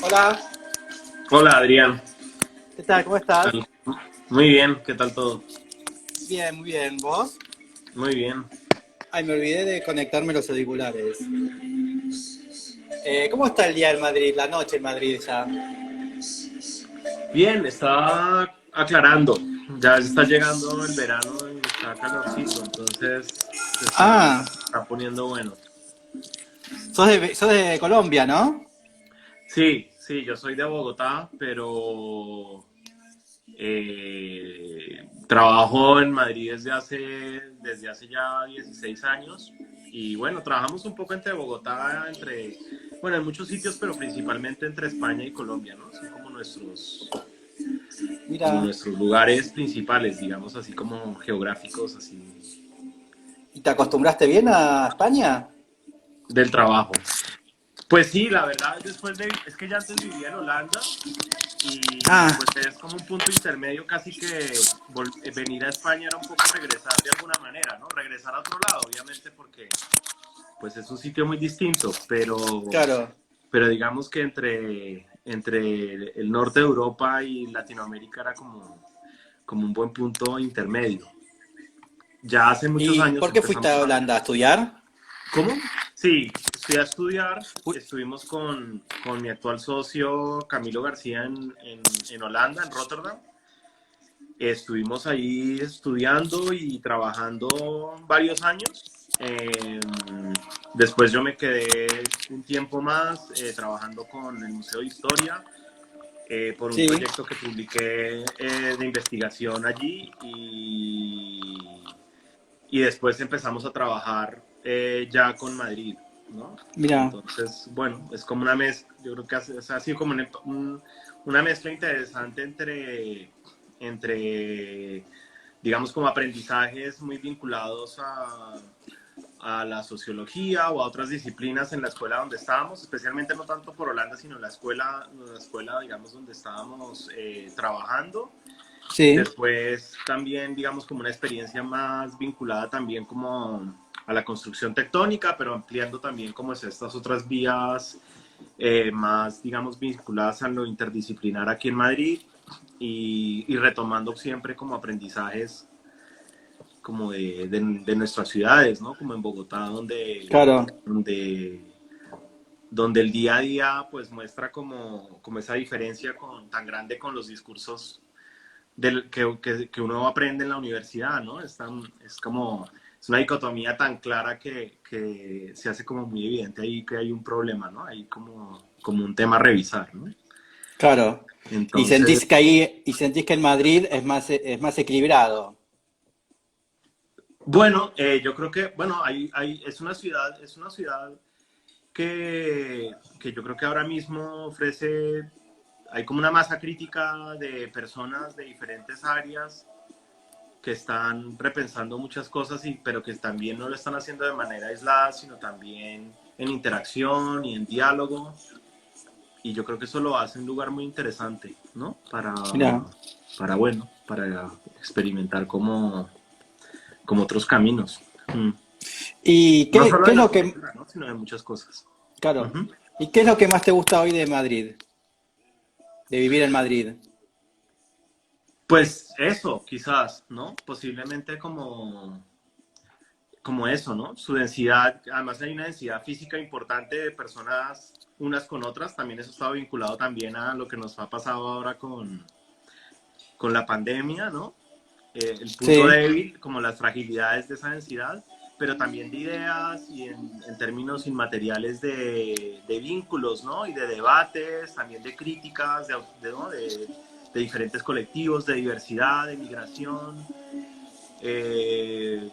Hola, Hola Adrián, ¿qué tal? ¿Cómo ¿qué estás? tal? Muy bien, ¿qué tal todo? Bien, muy bien. ¿Vos? Muy bien. Ay, me olvidé de conectarme los auriculares. ¿Cómo está el día en Madrid, la noche en Madrid ya? Bien, está aclarando. Ya está llegando el verano y está calorcito, entonces Ah, se está poniendo bueno. sos de Colombia, ¿no? Sí, sí, yo soy de Bogotá, pero trabajo en Madrid desde hace ya 16 años. Y bueno, trabajamos un poco entre Bogotá, bueno, en muchos sitios, pero principalmente entre España y Colombia, ¿no? Son como Mira, nuestros lugares principales, digamos, así como geográficos, así, ¿y te acostumbraste bien a España? del trabajo. Pues sí, la verdad, es que ya antes vivía en Holanda y Ah, pues es como un punto intermedio, casi que venir a España era un poco regresar de alguna manera, ¿no? Regresar a otro lado, obviamente, porque pues es un sitio muy distinto, claro. pero digamos que entre el norte de Europa y Latinoamérica era como un buen punto intermedio. Ya hace muchos ¿Y años por qué fuiste empezamos a a... Holanda a estudiar? ¿Cómo? Sí, fui a estudiar, Uy, estuvimos con mi actual socio Camilo García en Holanda, en Rotterdam. Estuvimos ahí estudiando y trabajando varios años. Después yo me quedé un tiempo más trabajando con el Museo de Historia por un sí. proyecto que publiqué de investigación allí y después empezamos a trabajar ya con Madrid, ¿no? Mira, Entonces, bueno, es como una mezcla, yo creo que ha sido como una mezcla interesante entre, digamos, como aprendizajes muy vinculados a la sociología o a otras disciplinas en la escuela donde estábamos, especialmente no tanto por Holanda, sino la escuela digamos, donde estábamos trabajando. sí. Después también, digamos, como una experiencia más vinculada también como a la construcción tectónica, pero ampliando también como es estas otras vías más, digamos, vinculadas a lo interdisciplinar aquí en Madrid y retomando siempre como aprendizajes como de nuestras ciudades, ¿no? Como en Bogotá, Claro. donde el día a día pues muestra como esa diferencia tan grande con los discursos que uno aprende en la universidad, ¿no? Es una dicotomía tan clara que se hace como muy evidente ahí que hay un problema, ¿no? Hay como un tema a revisar, ¿no? Claro. Entonces, Y sentís que en Madrid es más equilibrado. bueno, yo creo que, bueno, es una ciudad que yo creo que ahora mismo hay como una masa crítica de personas de diferentes áreas que están repensando muchas cosas, pero que también no lo están haciendo de manera aislada, sino también en interacción y en diálogo. Y yo creo que eso lo hace un lugar muy interesante, ¿no? Mira. Para experimentar como otros caminos. Mm. ¿Y No qué, solo qué de es la lo que, arquitectura, ¿no? Sino de muchas cosas. claro, Ujú. ¿y qué es lo que más te gusta hoy de Madrid, de vivir en Madrid? Pues eso, quizás, ¿no? Posiblemente como eso, ¿no? Su densidad, además hay una densidad física importante de personas unas con otras, también eso está vinculado también a lo que nos ha pasado ahora con la pandemia, ¿no? El punto Sí, débil, como las fragilidades de esa densidad, pero también de ideas y en términos inmateriales de vínculos, ¿no? Y de debates, también de críticas, ¿no? de diferentes colectivos, de diversidad, de migración. Eh,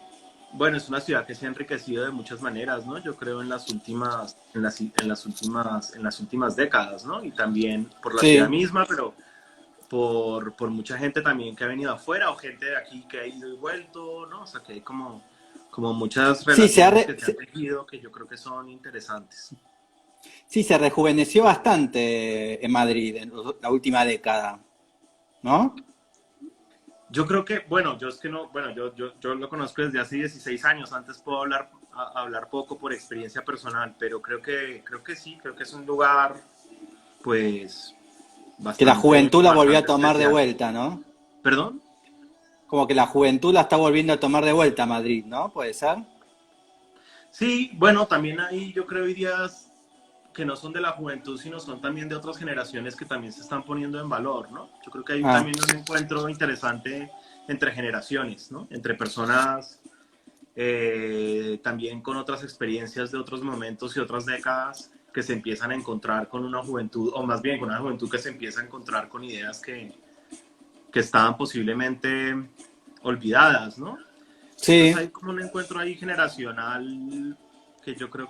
bueno, es una ciudad que se ha enriquecido de muchas maneras, ¿no? Yo creo en las últimas décadas, ¿no? Y también por la ciudad sí. misma, pero por mucha gente también que ha venido afuera o gente de aquí que ha ido y vuelto, ¿no? O sea, que hay como muchas Sí, relaciones que se han tejido que yo creo que son interesantes. sí, se rejuveneció bastante en Madrid en la última década, ¿no? Yo creo que, bueno, yo es que no, bueno, yo lo conozco desde hace 16 años, antes puedo hablar poco por experiencia personal, pero creo que sí, creo que es un lugar pues Que la juventud la volvió a bastante tomar de especial. vuelta, ¿no? ¿Perdón? Como que la juventud la está volviendo a tomar de vuelta a Madrid, ¿no? ¿Puede ser? Sí, bueno, también hay, yo creo, ideas que no son de la juventud, sino son también de otras generaciones que también se están poniendo en valor, ¿no? Yo creo que hay Ah, también un encuentro interesante entre generaciones, ¿no? Entre personas también con otras experiencias de otros momentos y otras décadas que se empiezan a encontrar con una juventud, o más bien con una juventud que se empieza a encontrar con ideas que estaban posiblemente olvidadas, ¿no? Entonces sí. hay como un encuentro ahí generacional que yo creo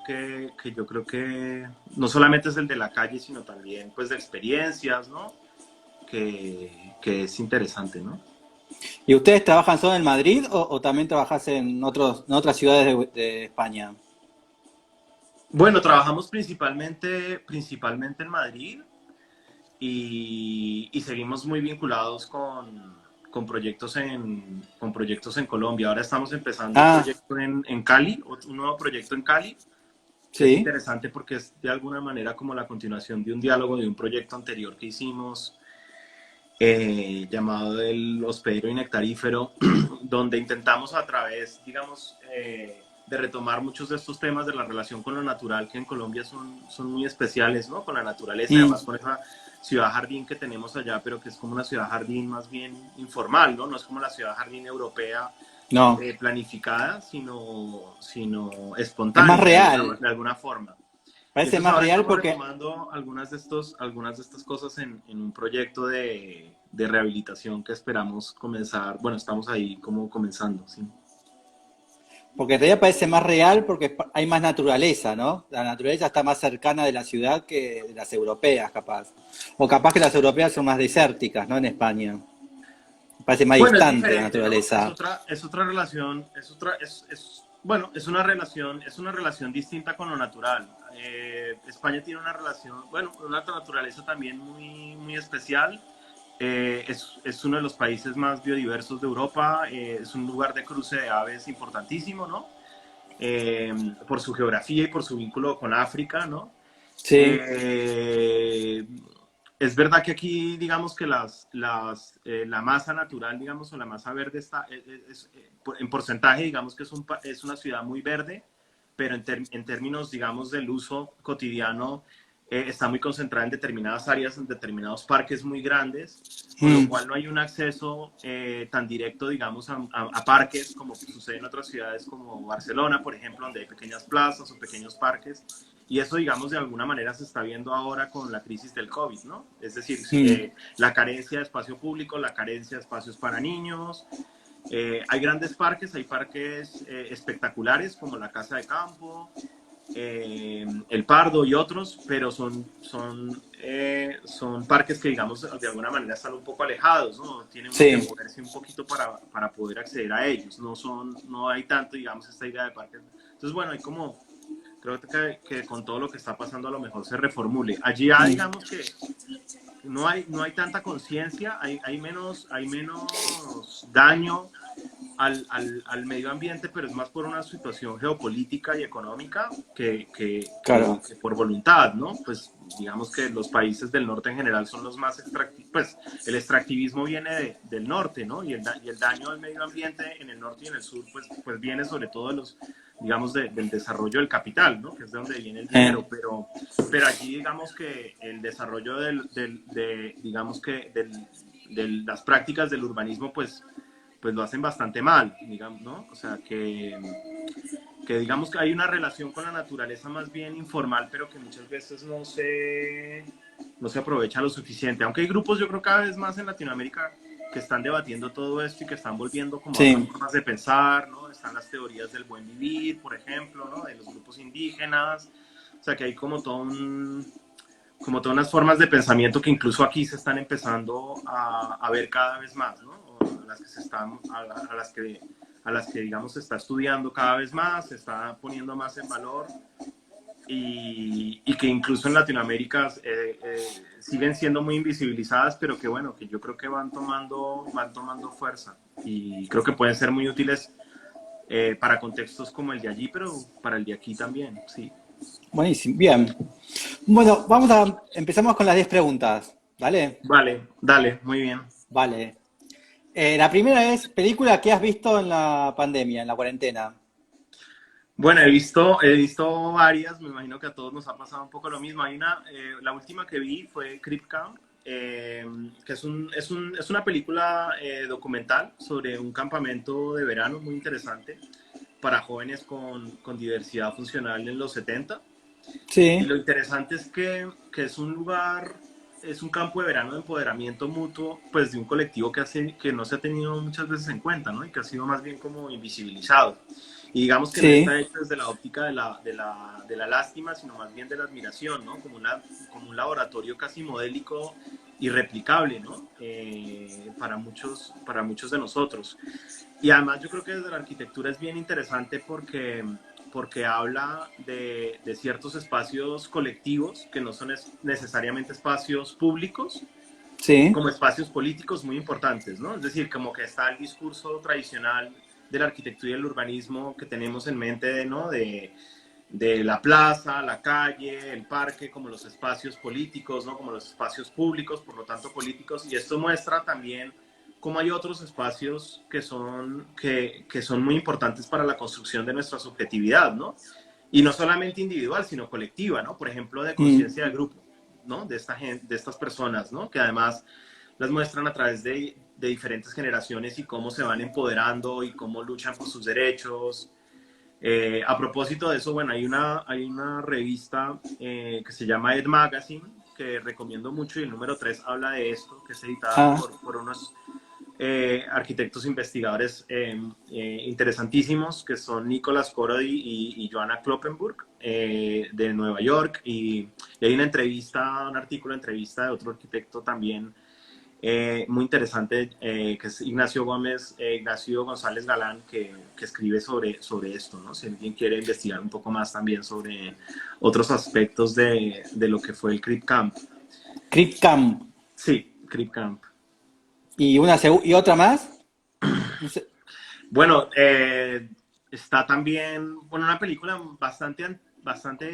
que no solamente es el de la calle, sino también pues de experiencias, ¿no? Que es interesante, ¿no? ¿Y ustedes trabajan solo en Madrid o también trabajás en otras ciudades de España? Bueno, trabajamos principalmente en Madrid y seguimos muy vinculados con proyectos en Colombia. Ahora estamos empezando un Ah, proyecto en Cali, un nuevo proyecto en Cali, que es sí. interesante porque es de alguna manera como la continuación de un diálogo de un proyecto anterior que hicimos llamado el hospedero inectarífero, donde intentamos a través, digamos, de retomar muchos de estos temas de la relación con lo natural, que en Colombia son muy especiales, ¿no? Con la naturaleza y Mm, además con esa ciudad jardín que tenemos allá, pero que es como una ciudad jardín más bien informal, ¿no? No es como la ciudad jardín europea no, planificada, sino es más espontánea real. de alguna forma. Y Parece entonces más ahora real estamos porque retomando algunas de estas cosas en un proyecto de rehabilitación que esperamos comenzar. Bueno, estamos ahí como comenzando, ¿sí? Porque en realidad parece más real porque hay más naturaleza, ¿no? La naturaleza está más cercana de la ciudad que de las europeas, capaz. O capaz que las europeas son más desérticas, ¿no? En España. Parece más Bueno, es distante la diferente, ¿no? naturaleza. Es otra relación, bueno, es una relación distinta con lo natural. España tiene una relación, bueno, una naturaleza también muy especial. Es uno de los países más biodiversos de Europa, es un lugar de cruce de aves importantísimo, ¿no? Eh, por su geografía y por su vínculo con África, ¿no? Sí, Eh, es verdad que aquí, digamos que la masa natural, digamos, o la masa verde está, en porcentaje, digamos que es una ciudad muy verde, pero en términos, digamos, del uso cotidiano, está muy concentrada en determinadas áreas, en determinados parques muy grandes, con lo mm, cual no hay un acceso tan directo, digamos, a parques como sucede en otras ciudades como Barcelona, por ejemplo, donde hay pequeñas plazas o pequeños parques. Y eso, digamos, de alguna manera se está viendo ahora con la crisis del COVID, ¿no? Es decir, mm, la carencia de espacio público, la carencia de espacios para niños. Hay grandes parques, hay parques espectaculares como la Casa de Campo, el Pardo y otros, pero son parques que, digamos, de alguna manera están un poco alejados, ¿no? Tiene uno que sí. moverse un poquito para poder acceder a ellos. No hay tanto, digamos, esta idea de parques. Entonces, bueno, hay como, creo que con todo lo que está pasando a lo mejor se reformule. Allí ya, Mm. digamos que no hay tanta conciencia, hay menos daño al medio ambiente, pero es más por una situación geopolítica y económica Claro. que por voluntad, ¿no? Pues digamos que los países del norte en general son los más extractivos, pues el extractivismo viene del norte, ¿no? Y el daño al medio ambiente en el norte y en el sur, pues viene sobre todo de los, digamos, del desarrollo del capital, ¿no? Que es de donde viene el Eh, dinero, pero allí digamos que el desarrollo digamos que de las prácticas del urbanismo, pues lo hacen bastante mal, digamos, ¿no? O sea, que digamos que hay una relación con la naturaleza más bien informal, pero que muchas veces no se aprovecha lo suficiente. Aunque hay grupos, yo creo, cada vez más en Latinoamérica que están debatiendo todo esto y que están volviendo como a otras sí. formas de pensar, ¿no? Están las teorías del buen vivir, por ejemplo, ¿no? De los grupos indígenas. O sea, que hay como todas unas formas de pensamiento que incluso aquí se están empezando a ver cada vez más, ¿no? A las que se están, a las que digamos se está estudiando cada vez más, se está poniendo más en valor y que incluso en Latinoamérica siguen siendo muy invisibilizadas, pero que bueno, que yo creo que van tomando fuerza y creo que pueden ser muy útiles para contextos como el de allí, pero para el de aquí también, sí. Buenísimo, bien. Bueno, empezamos con las 10 preguntas, ¿vale? Vale, dale, muy bien. Vale. La primera es, película que has visto en la pandemia, en la cuarentena. Bueno, he visto varias, me imagino que a todos nos ha pasado un poco lo mismo. La última que vi fue Crip Camp, que es una película documental sobre un campamento de verano muy interesante para jóvenes con diversidad funcional en los 70. Y Sí, lo interesante es que es un lugar, es un campo de verano de empoderamiento mutuo, pues de un colectivo que no se ha tenido muchas veces en cuenta, ¿no? Y que ha sido más bien como invisibilizado. Y digamos que no está sí. hecho desde la óptica de la lástima, sino más bien de la admiración, ¿no? Como un laboratorio casi modélico y replicable, ¿no? Para muchos de nosotros. Y además yo creo que desde la arquitectura es bien interesante porque habla de ciertos espacios colectivos que no son necesariamente espacios públicos, Sí, como espacios políticos muy importantes, ¿no? Es decir, como que está el discurso tradicional de la arquitectura y el urbanismo que tenemos en mente, ¿no? De la plaza, la calle, el parque, como los espacios políticos, ¿no? Como los espacios públicos, por lo tanto políticos. Y esto muestra también cómo hay otros espacios que son muy importantes para la construcción de nuestra subjetividad, ¿no? Y no solamente individual, sino colectiva, ¿no? Por ejemplo, de mm, conciencia de grupo, ¿no? De esta gente, de estas personas, ¿no? Que además las muestran a través de diferentes generaciones y cómo se van empoderando y cómo luchan por sus derechos. A propósito de eso, bueno, hay una revista que se llama Ed Magazine, que recomiendo mucho y el número 3 habla de esto, que es editada ah, por unos arquitectos investigadores interesantísimos, que son Nicholas Corody y Joanna Kloppenburg, de Nueva York. Y hay un artículo de entrevista de otro arquitecto también muy interesante, que es Ignacio González Galán, que escribe sobre esto, ¿no? Si alguien quiere investigar un poco más también sobre otros aspectos de lo que fue el Crip Camp. Crip Camp. Sí, Crip Camp. ¿Y otra más? No sé. Bueno, está también, bueno, una película bastante,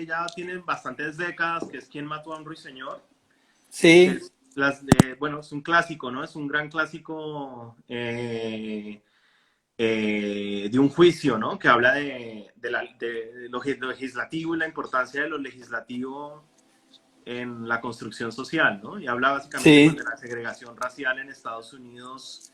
ya tiene bastantes décadas, que es ¿Quién mató a un ruiseñor? Que Sí, es, bueno, es un clásico, ¿no? Es un gran clásico de un juicio, ¿no? Que habla de lo legislativo y la importancia de lo legislativo en la construcción social, ¿no? Y habla básicamente pues, de sí, la segregación racial en Estados Unidos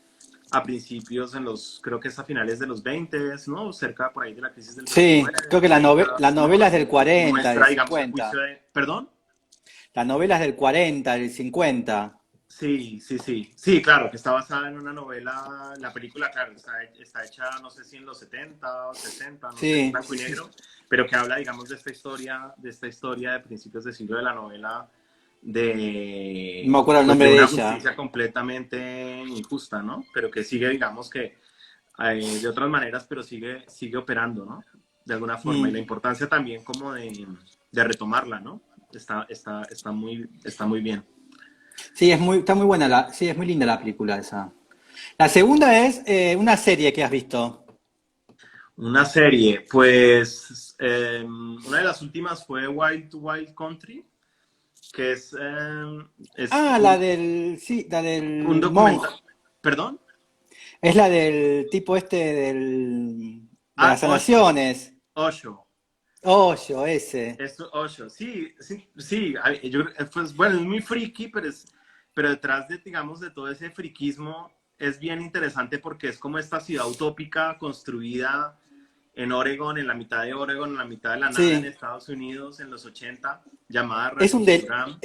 a principios, creo que es a finales de los 20, ¿no? Cerca por ahí de la crisis del sí. 29, Creo que la 30, ¿no? novela es del 40, del Muestra, digamos, el juicio 50. de... ¿Perdón? La novela es del 40, del 50. Sí, sí, sí. Sí, claro, que está basada en una novela. La película, claro, está hecha, no sé si en los 70 o 60, no sé, en Sí, blanco y negro, pero que habla, digamos, de esta historia de principios del siglo de la novela, no me de, acuerdo el pues, de nombre de una ella. justicia completamente injusta, ¿no? Pero que sigue, digamos que de otras maneras, pero sigue operando, ¿no? De alguna forma. Y la Mm. importancia también como de retomarla, ¿no? Está muy bien. Sí, está muy buena sí, es muy linda la película esa. La segunda es una serie que has visto. Una serie, pues una de las últimas fue Wild Wild Country, que es Ah, sí, la un del documental. monje. ¿Perdón? Es la del tipo de las Osho. sanaciones. Osho. Hoyo, ese. Osho. Sí, sí, sí. Pues bueno, es muy friki, pero detrás digamos, de todo ese friquismo es bien interesante porque es como esta ciudad utópica construida en Oregon, en la mitad de Oregon, en la mitad de la nada en Sí. Estados Unidos en los 80, llamada Es un, del, Racism.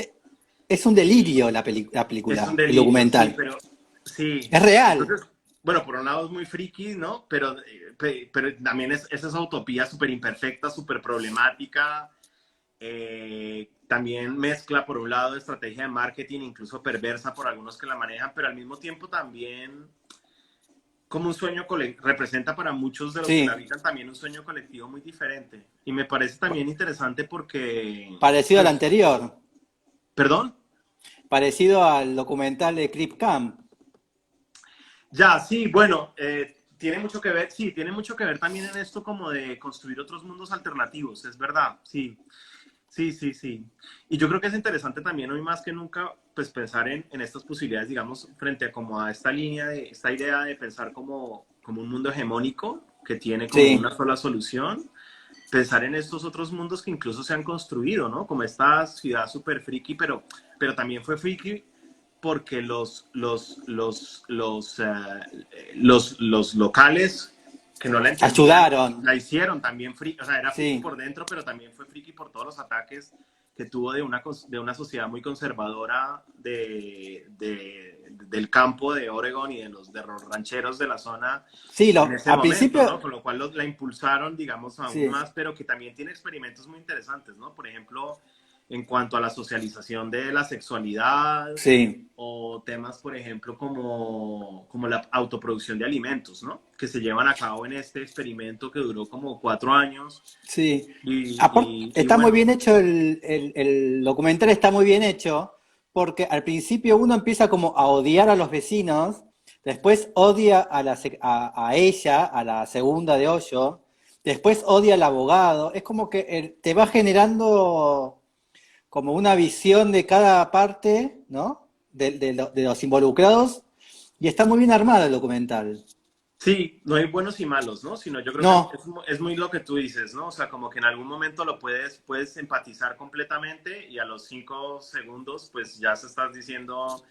es un delirio la Es un película, el delirio, sí, documental. pero sí. Es real. Entonces, bueno, por un lado es muy friki, ¿no? Pero también es esa utopía súper imperfecta, súper problemática. También mezcla, por un lado, estrategia de marketing, incluso perversa por algunos que la manejan, pero al mismo tiempo también como un sueño representa para muchos de los que la Sí. habitan también un sueño colectivo muy diferente. Y me parece también interesante porque, Parecido al pues, anterior. perdón. Parecido al documental de Crip Camp. Ya, sí, bueno, Tiene mucho que ver, sí, tiene mucho que ver también en esto como de construir otros mundos alternativos, es verdad, sí, sí, sí, sí. Y yo creo que es interesante también hoy más que nunca, pues pensar en estas posibilidades, digamos, frente a como a esta línea, de, esta idea de pensar como un mundo hegemónico que tiene como una Sí, sola solución, pensar en estos otros mundos que incluso se han construido, ¿no? Como esta ciudad súper friki, pero también fue friki porque los locales que no la entendían, ayudaron, la hicieron también friki, o sea, era friki sí, por dentro, pero también fue friki por todos los ataques que tuvo de una sociedad muy conservadora del campo de Oregon y de los rancheros de la zona sí, en ese al momento, ¿no? principio, Con lo cual la impulsaron, digamos, aún sí, más, pero que también tiene experimentos muy interesantes, ¿no? Por ejemplo, en cuanto a la socialización de la sexualidad sí, o temas, por ejemplo, como la autoproducción de alimentos, ¿no? Que se llevan a cabo en este experimento que duró como 4 años. sí. Y Está muy bueno, bien hecho el documental, está muy bien hecho, porque al principio uno empieza como a odiar a los vecinos, después odia a ella, a la segunda de Hoyo, después odia al abogado, es como que te va generando como una visión de cada parte, ¿no? De los involucrados, y está muy bien armado el documental. sí, no hay buenos y malos, ¿no? Sino yo creo que No, es muy lo que tú dices, ¿no? O sea, como que en algún momento puedes empatizar completamente y a los 5 segundos, pues ya se estás diciendo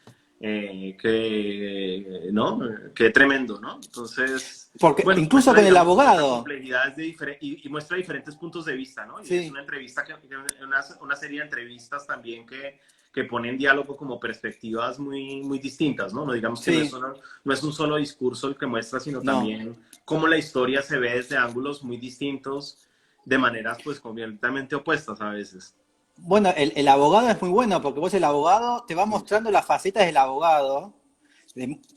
¿no? Qué tremendo, ¿no? Entonces, porque bueno, incluso muestra, con el digamos, como esta abogado, complejidad y muestra diferentes puntos de vista, ¿no? Y es una sí, entrevista, una serie de entrevistas también que pone en diálogo como perspectivas muy, muy distintas, ¿no? No digamos que sí, no es un solo discurso el que muestra, sino no. también cómo la historia se ve desde ángulos muy distintos, de maneras pues completamente opuestas a veces. Bueno, el abogado es muy bueno porque vos el abogado te va mostrando las facetas del abogado.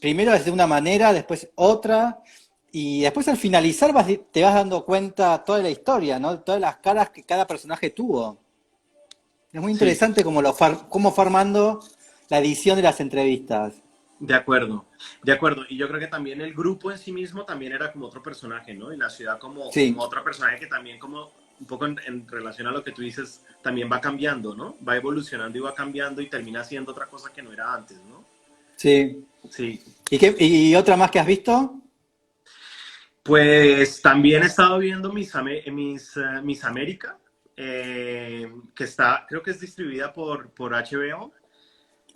Primero es de una manera, después otra, y después al finalizar te vas dando cuenta toda la historia, ¿no? Todas las caras que cada personaje tuvo. Es muy Sí, interesante cómo fue armando la edición de las entrevistas. de acuerdo, de acuerdo. Y yo creo que también el grupo en sí mismo también era como otro personaje, ¿no? Y la ciudad como Sí, otro personaje que también como un poco en relación a lo que tú dices, también va cambiando, ¿no? Va evolucionando y va cambiando y termina siendo otra cosa que no era antes, ¿no? sí. Sí. ¿Y otra más que has visto? Pues también he estado viendo Miss América, que está, creo que es distribuida por HBO,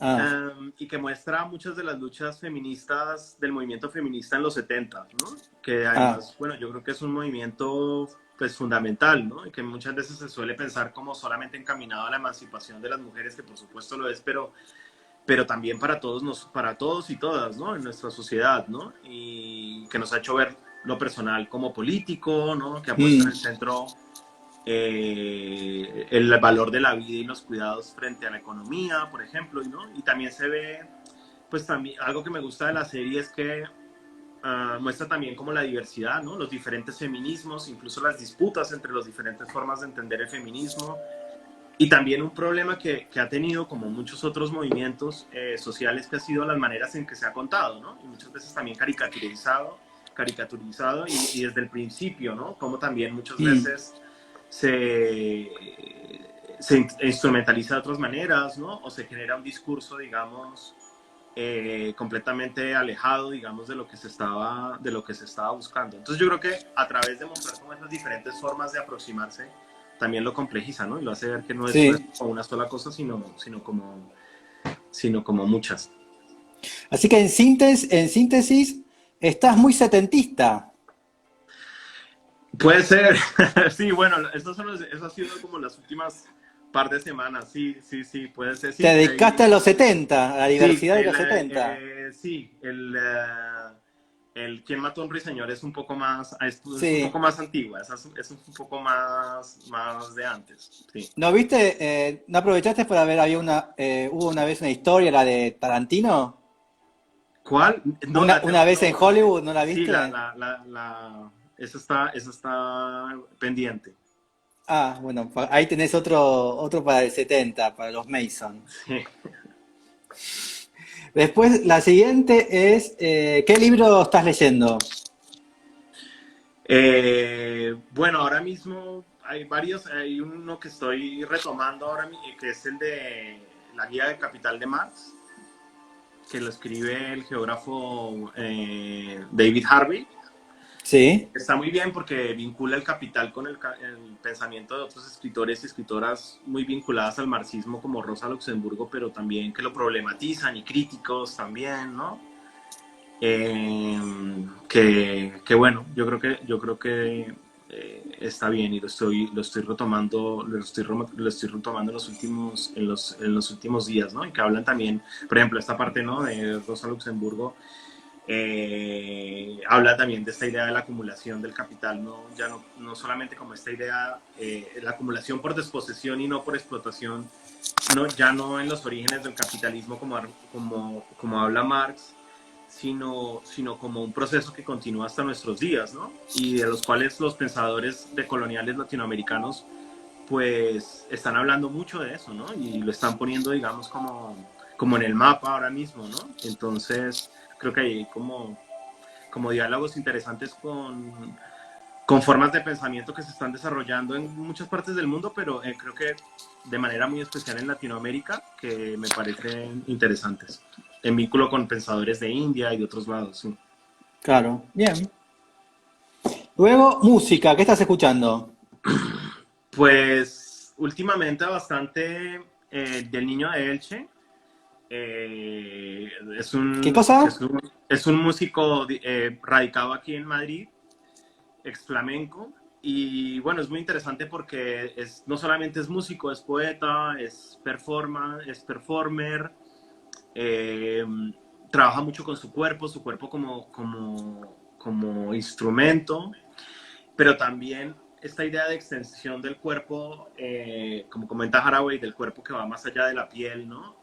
Ah, y que muestra muchas de las luchas feministas del movimiento feminista en los 70, ¿no? Que ah, además, bueno, yo creo que es un movimiento pues fundamental, ¿no? Y que muchas veces se suele pensar como solamente encaminado a la emancipación de las mujeres, que por supuesto lo es, pero también para todos y todas, ¿no? En nuestra sociedad, ¿no? Y que nos ha hecho ver lo personal como político, ¿no? Que ha puesto en mm, el centro el valor de la vida y los cuidados frente a la economía, por ejemplo, ¿no? Y también se ve, pues también, algo que me gusta de la serie es que muestra también como la diversidad, ¿no? Los diferentes feminismos, incluso las disputas entre las diferentes formas de entender el feminismo, y también un problema que ha tenido, como muchos otros movimientos sociales, que ha sido las maneras en que se ha contado, ¿no? Y muchas veces también caricaturizado y desde el principio, ¿no? Como también muchas mm. veces se, se instrumentaliza de otras maneras, ¿no? O se genera un discurso, digamos, completamente alejado, digamos, de lo que se estaba buscando. Entonces yo creo que a través de mostrar como esas diferentes formas de aproximarse, también lo complejiza, ¿no? Y lo hace ver que no es Sí. como una sola cosa, sino como muchas. Así que en síntesis, estás muy setentista. Puede ser, sí, bueno, eso ha sido como las últimas par de semanas, sí, sí, sí, puede ser, Te sí, dedicaste a los 70, a la sí, diversidad de los 70. sí, el Quién mató a un ruiseñor es un poco más, es un poco Sí. más antigua, es un poco más de antes, sí. ¿No viste? ¿No aprovechaste para ver? Hubo una vez una historia, la de Tarantino. ¿Cuál? No, Una vez en no, Hollywood, ¿no la sí, viste? esa está pendiente. Ah, bueno, ahí tenés otro para el 70, para los Mason. Sí. Después, la siguiente es, ¿qué libro estás leyendo? Bueno, ahora mismo hay varios, hay uno que estoy retomando ahora, que es el de la guía del capital de Marx, que lo escribe el geógrafo David Harvey. Sí. Está muy bien porque vincula el capital con el pensamiento de otros escritores y escritoras muy vinculadas al marxismo como Rosa Luxemburgo, pero también que lo problematizan y críticos también, ¿no? Que bueno, yo creo que está bien y lo estoy retomando, lo estoy retomando en los últimos días, ¿no? Y que hablan también, por ejemplo, esta parte, ¿no? De Rosa Luxemburgo, habla también de esta idea de la acumulación del capital, ¿no? Ya no solamente como esta idea, la acumulación por desposesión y no por explotación, no, ya no en los orígenes del capitalismo como habla Marx, sino como un proceso que continúa hasta nuestros días, ¿no? Y de los cuales los pensadores decoloniales latinoamericanos pues están hablando mucho de eso, ¿no? Y lo están poniendo, digamos, como en el mapa ahora mismo, ¿no? Entonces, creo que hay como diálogos interesantes con formas de pensamiento que se están desarrollando en muchas partes del mundo, pero creo que de manera muy especial en Latinoamérica, que me parecen interesantes, en vínculo con pensadores de India y de otros lados. Sí. Claro, bien. Luego, música, ¿qué estás escuchando? Pues últimamente bastante del Niño de Elche. Es ¿Qué un, cosa? es un músico radicado aquí en Madrid, ex flamenco. Y bueno, es muy interesante porque no solamente es músico, es poeta, es performer, eh, trabaja mucho con su cuerpo como instrumento, pero también esta idea de extensión del cuerpo, como comenta Haraway, del cuerpo que va más allá de la piel, ¿no?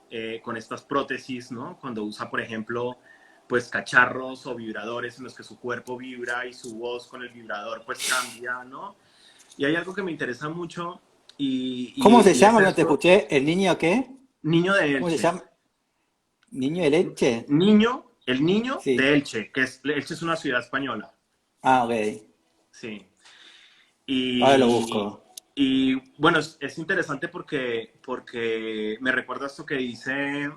Con estas prótesis, ¿no? Cuando usa, por ejemplo, pues cacharros o vibradores en los que su cuerpo vibra y su voz con el vibrador pues cambia, ¿no? Y hay algo que me interesa mucho ¿Cómo se y es llama? No te esto, escuché. ¿El niño qué? Niño de ¿Cómo se Elche. llama? ¿Niño de leche? El niño de Sí. Elche, Elche es una ciudad española, Ah, ok. sí. Ahora lo Y, busco. y bueno, es interesante porque me recuerda esto que dice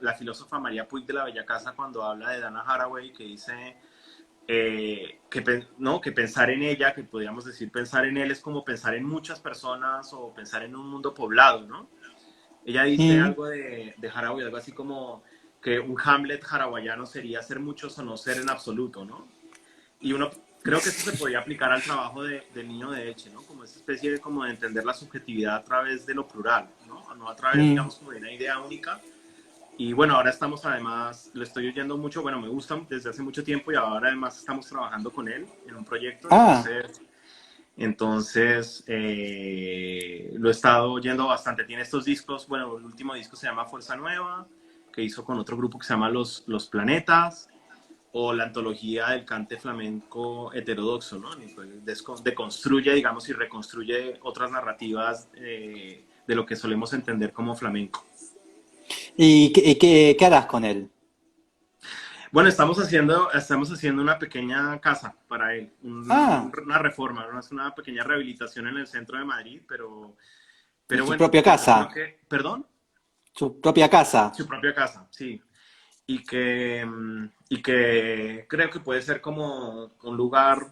la filósofa María Puig de la Bella Casa cuando habla de Dana Haraway, que dice ¿no? Que pensar en ella, que podríamos decir pensar en él, es como pensar en muchas personas o pensar en un mundo poblado, ¿no? Ella dice Mm. algo de Haraway, algo así como que un Hamlet harawayano sería ser muchos o no ser en absoluto, ¿no? Y uno, creo que eso se podría aplicar al trabajo del niño de Elche, ¿no? Como esa especie de entender la subjetividad a través de lo plural, ¿no? No a través, Mm. digamos, como de una idea única. Y bueno, ahora estamos además, lo estoy oyendo mucho, bueno, me gusta desde hace mucho tiempo y ahora además estamos trabajando con él en un proyecto, Ah, entonces lo he estado oyendo bastante. Tiene estos discos, bueno, el último disco se llama Fuerza Nueva, que hizo con otro grupo que se llama Los Planetas, o la antología del cante flamenco heterodoxo, ¿no? Deconstruye, digamos, y reconstruye otras narrativas de lo que solemos entender como flamenco. ¿y qué harás con él? Bueno, estamos haciendo una pequeña casa para él, Ah, una reforma, ¿no? Es una pequeña rehabilitación en el centro de Madrid, en pero su bueno, propia que yo creo casa. que, perdón, Su propia casa. su propia casa, sí. Y que creo que puede ser como un lugar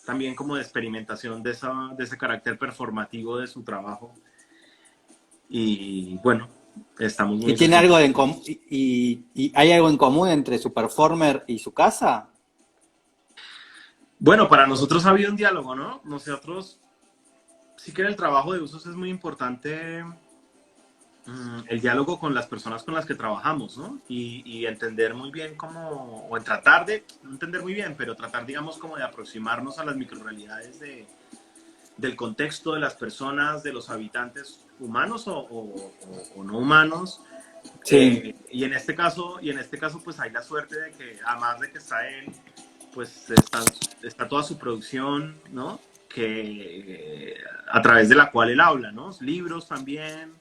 también como de experimentación de ese carácter performativo de su trabajo. Y bueno, estamos muy ¿Y tiene algo ilusionados. en común? ¿Y hay algo en común entre su performer y su casa? Bueno, para nosotros ha habido un diálogo, ¿no? Nosotros sí que en el trabajo de usos es muy importante el diálogo con las personas con las que trabajamos, ¿no? Y entender muy bien cómo, o en tratar de, no entender muy bien, pero tratar, digamos, como de aproximarnos a las microrealidades del contexto de las personas, de los habitantes humanos o no humanos. Sí. Y en este caso, pues hay la suerte de que, además de que está él, pues está toda su producción, ¿no? A través de la cual él habla, ¿no? Libros también,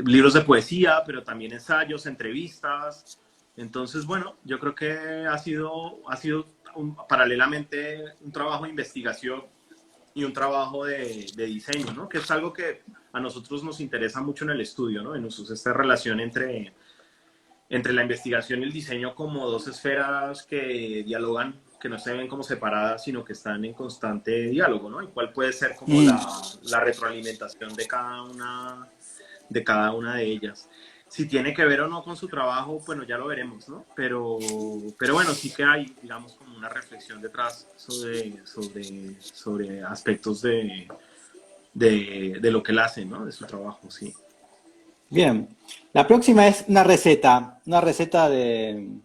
libros de poesía, pero también ensayos, entrevistas. Entonces, bueno, yo creo que ha sido paralelamente un trabajo de investigación y un trabajo de diseño, ¿no? Que es algo que a nosotros nos interesa mucho en el estudio, ¿no? En esta relación entre la investigación y el diseño como dos esferas que dialogan, que no se ven como separadas, sino que están en constante diálogo, ¿no? Y cuál puede ser como la retroalimentación de cada una de ellas. Si tiene que ver o no con su trabajo, bueno, ya lo veremos, ¿no? Pero bueno, sí que hay, digamos, como una reflexión detrás sobre aspectos de lo que él hace, ¿no? De su trabajo, sí. Bien. La próxima es una receta del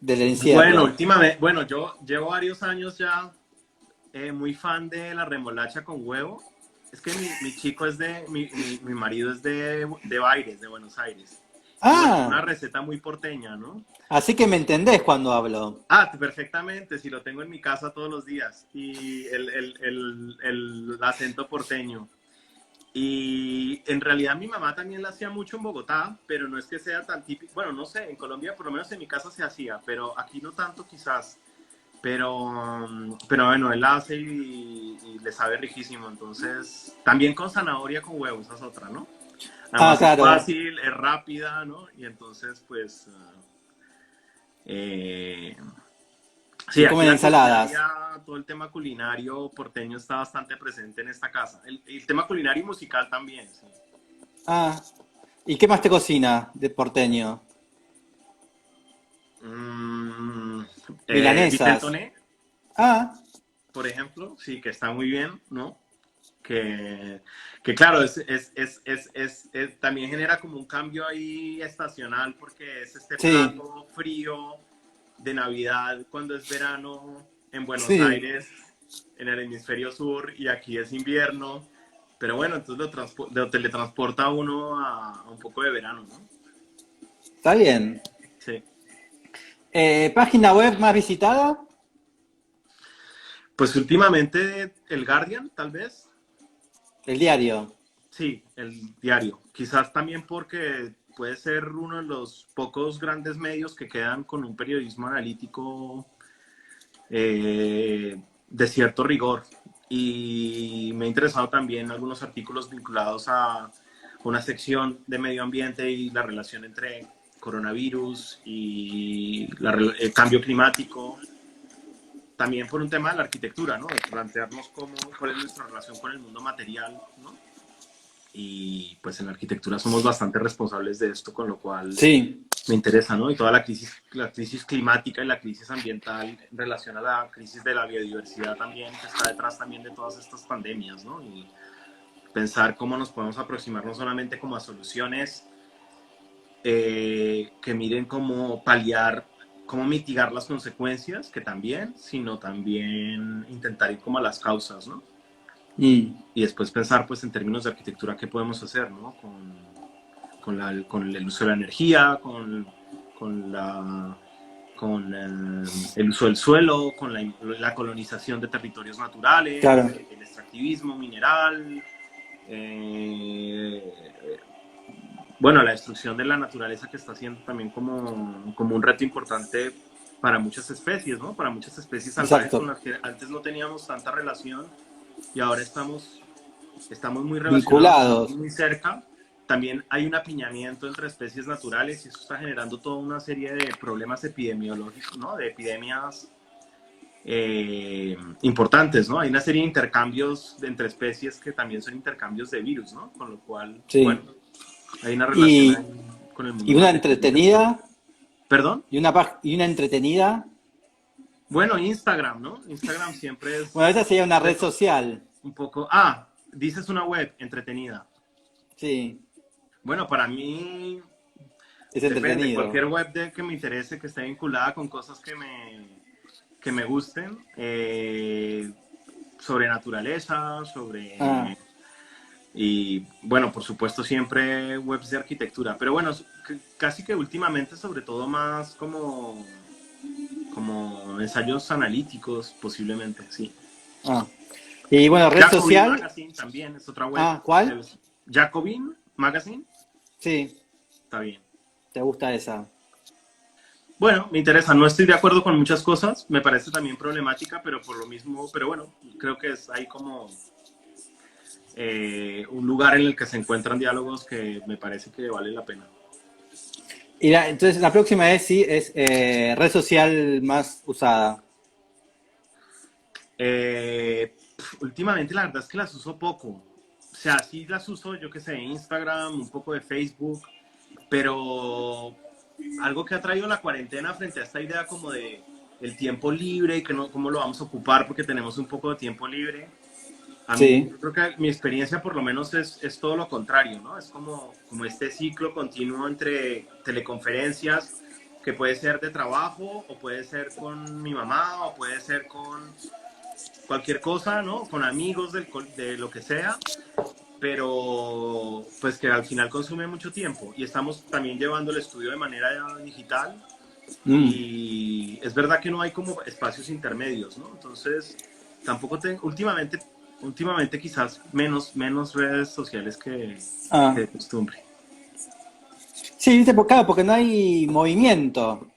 Bueno, encierro. últimamente, bueno, yo llevo varios años ya muy fan de la remolacha con huevo. Es que mi chico es mi marido es de Baires, de Buenos Aires. Y bueno, es una Ah, receta muy porteña, ¿no? así que me entendés cuando hablo. Ah, perfectamente, si lo tengo en mi casa todos los días. Y el acento porteño. Y en realidad mi mamá también la hacía mucho en Bogotá, pero no es que sea tan típico. Bueno, no sé, en Colombia por lo menos en mi casa se hacía, pero aquí no tanto quizás. Pero bueno, él hace y le sabe riquísimo. Entonces, también con zanahoria con huevos, esa es otra, ¿no? Ah, Además es claro. fácil, es rápida, ¿no? Y entonces, pues, eh, sí, Se aquí comen la ensaladas. culinaria, todo el tema culinario porteño está bastante presente en esta casa. El tema culinario y musical también, sí. Ah, ¿y qué más te cocina de porteño? Mm, Vitel Milanesas. Toné, Ah, por ejemplo, sí, que está muy bien, ¿no? que, que claro, también genera como un cambio ahí estacional porque es este sí, plato frío de Navidad cuando es verano en Buenos sí. Aires, en el hemisferio sur, y aquí es invierno. Pero bueno, entonces lo teletransporta a uno a un poco de verano, ¿no? Está bien. Sí. ¿Página web más visitada? Pues últimamente el Guardian, tal vez. El diario. Sí, el diario. Quizás también porque puede ser uno de los pocos grandes medios que quedan con un periodismo analítico de cierto rigor. Y me ha interesado también algunos artículos vinculados a una sección de medio ambiente y la relación entre coronavirus y el cambio climático. También por un tema de la arquitectura, ¿no? De plantearnos cuál es nuestra relación con el mundo material, ¿no? Y pues en la arquitectura somos bastante responsables de esto, con lo cual Sí, me interesa, ¿no? Y toda la crisis climática y la crisis ambiental en relación a la crisis de la biodiversidad también, que está detrás también de todas estas pandemias, ¿no? Y pensar cómo nos podemos aproximar no solamente como a soluciones que miren cómo paliar, cómo mitigar las consecuencias, que también, sino también intentar ir como a las causas, ¿no? mm, Y después pensar pues en términos de arquitectura qué podemos hacer, ¿no? Con el uso de la energía, con, la, con el uso del suelo, con la colonización de territorios naturales, claro. el extractivismo mineral, eh, bueno, la destrucción de la naturaleza que está siendo también como un reto importante para muchas especies, ¿no? Para muchas especies salvajes con Exacto. las que antes no teníamos tanta relación y ahora estamos muy relacionados, estamos Vinculados. muy cerca. También hay un apiñamiento entre especies naturales y eso está generando toda una serie de problemas epidemiológicos, ¿no? De epidemias importantes, ¿no? Hay una serie de intercambios entre especies que también son intercambios de virus, ¿no? Con lo cual, bueno, Sí. hay una relación Y, ahí con el y mundo una material interesante. entretenida. ¿Perdón? Y una entretenida. Bueno, Instagram, ¿no? Instagram siempre Bueno, esa es sería una red social. un poco... dices una web entretenida. Sí, Bueno, para mí es depende, entretenido. cualquier web que me interese, que esté vinculada con cosas que me gusten, sobre naturaleza, Ah, y bueno, por supuesto siempre webs de arquitectura, pero bueno, casi que últimamente sobre todo más como ensayos analíticos posiblemente, sí. ah. Y bueno, red Jacobin social. Magazine también es otra web. Ah, ¿cuál? Jacobin Magazine, Sí, está bien. te gusta esa. Bueno, me interesa. No estoy de acuerdo con muchas cosas. Me parece también problemática, pero por lo mismo, pero bueno, creo que es ahí como un lugar en el que se encuentran diálogos que me parece que vale la pena. Entonces, la próxima es, sí, es red social más usada. Últimamente la verdad es que las uso poco. O sea, sí las uso, yo qué sé, Instagram, un poco de Facebook, pero algo que ha traído la cuarentena frente a esta idea como de el tiempo libre y que no, cómo lo vamos a ocupar porque tenemos un poco de tiempo libre. A mí, Sí. yo creo que mi experiencia por lo menos es todo lo contrario, ¿no? Es como este ciclo continuo entre teleconferencias, que puede ser de trabajo, o puede ser con mi mamá, o puede ser con cualquier cosa, ¿no? Con amigos de lo que sea, pero pues que al final consume mucho tiempo. Y estamos también llevando el estudio de manera digital Mm. y es verdad que no hay como espacios intermedios, ¿no? Entonces, tampoco tengo, últimamente quizás menos redes sociales que Ah. de costumbre. Sí, viste, claro, porque no hay movimiento.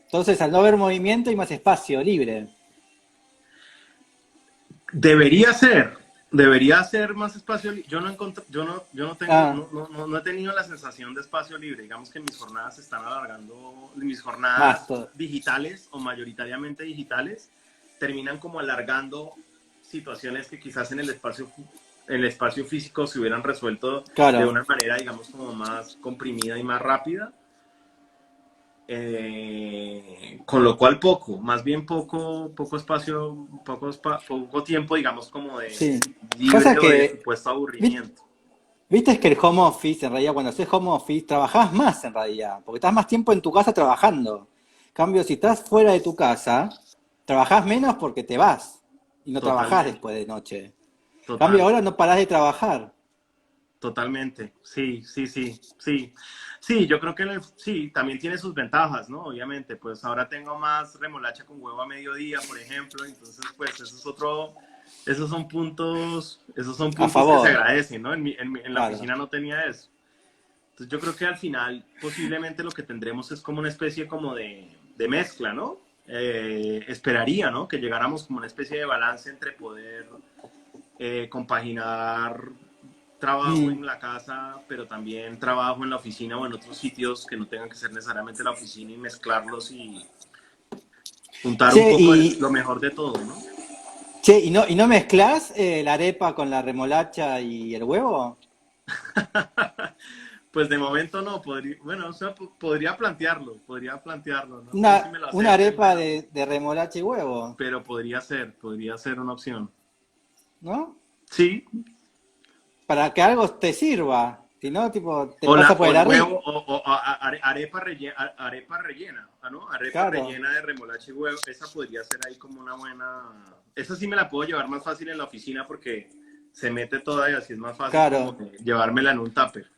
Entonces, al no haber movimiento hay más espacio libre. Debería ser, debería ser más espacio. Yo no encontr yo no tengo, Ah, no he tenido la sensación de espacio libre. Digamos que mis jornadas se están alargando, mis más jornadas todo. digitales o mayoritariamente digitales terminan como alargando situaciones que quizás en el espacio físico se hubieran resuelto de Claro. una manera, digamos, como más comprimida y más rápida. Con lo cual más bien poco espacio, poco tiempo, digamos, como de Sí. libre Pasa o de que, supuesto vi- aburrimiento. viste que el home office, en realidad, cuando haces home office, trabajás más en realidad, porque estás más tiempo en tu casa trabajando. En cambio, si estás fuera de tu casa, trabajás menos porque te vas y no trabajás Totalmente, después de noche. En cambio, total, ahora no parás de trabajar. totalmente. Sí. Sí, yo creo que sí, también tiene sus ventajas, ¿no? Obviamente, pues ahora tengo más remolacha con huevo a mediodía, por ejemplo, entonces, pues eso es otro, esos son A puntos que se favor, agradecen, ¿no? En la claro. oficina no tenía eso. Entonces yo creo que al final posiblemente lo que tendremos es como una especie como de mezcla, ¿no? Esperaría, ¿no? Que llegáramos como una especie de balance entre poder compaginar trabajo Mm. en la casa, pero también trabajo en la oficina o en otros sitios que no tengan que ser necesariamente la oficina y mezclarlos y juntar un Che, poco de lo mejor de todo, ¿no? ¿y no mezclás la arepa con la remolacha y el huevo? Pues de momento no, bueno, o sea, podría plantearlo, ¿no? No sé si me lo Una acepten, arepa de remolacha y huevo, pero podría ser una opción. ¿no? Sí, Para que algo te sirva. Si no, tipo, te pasa por o el el huevo, arriba. arepa rellena, ¿no? Arepa Claro, rellena de remolacha y huevo, esa podría ser ahí como una esa sí me la puedo llevar más fácil en la oficina porque se mete toda y así es más fácil como claro. llevármela en un tupper.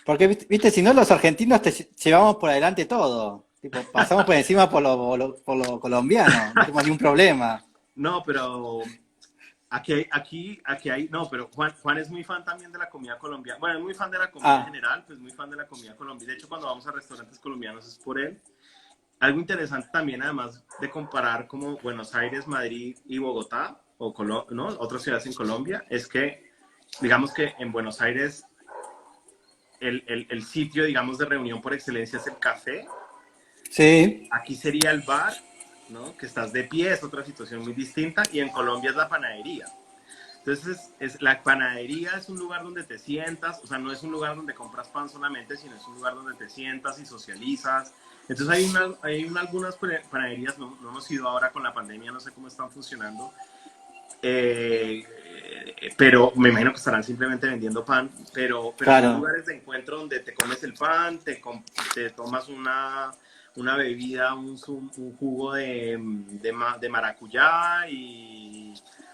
Porque, viste, si no, los argentinos te llevamos por adelante todo. Tipo, pasamos por encima por lo colombiano. No tenemos ningún problema. No, pero aquí hay, no, pero Juan es muy fan también de la comida colombiana. Bueno, es muy fan de la comida en Ah, general, pues muy fan de la comida colombiana. De hecho, cuando vamos a restaurantes colombianos es por él. Algo interesante también, además de comparar como Buenos Aires, Madrid y Bogotá, o ¿no? Otras ciudades en Colombia, es que, digamos que en Buenos Aires el sitio, digamos, de reunión por excelencia es el café. sí. Aquí sería el bar, ¿no? Que estás de pie, es otra situación muy distinta, y en Colombia es la panadería. Entonces, la panadería es un lugar donde te sientas, o sea, no es un lugar donde compras pan solamente, sino es un lugar donde te sientas y socializas. Entonces, algunas panaderías, no hemos ido ahora con la pandemia, no sé cómo están funcionando, eh, pero me imagino que estarán simplemente vendiendo pan, pero son Claro. lugares de encuentro donde te comes el pan, te tomas una bebida, un jugo de maracuyá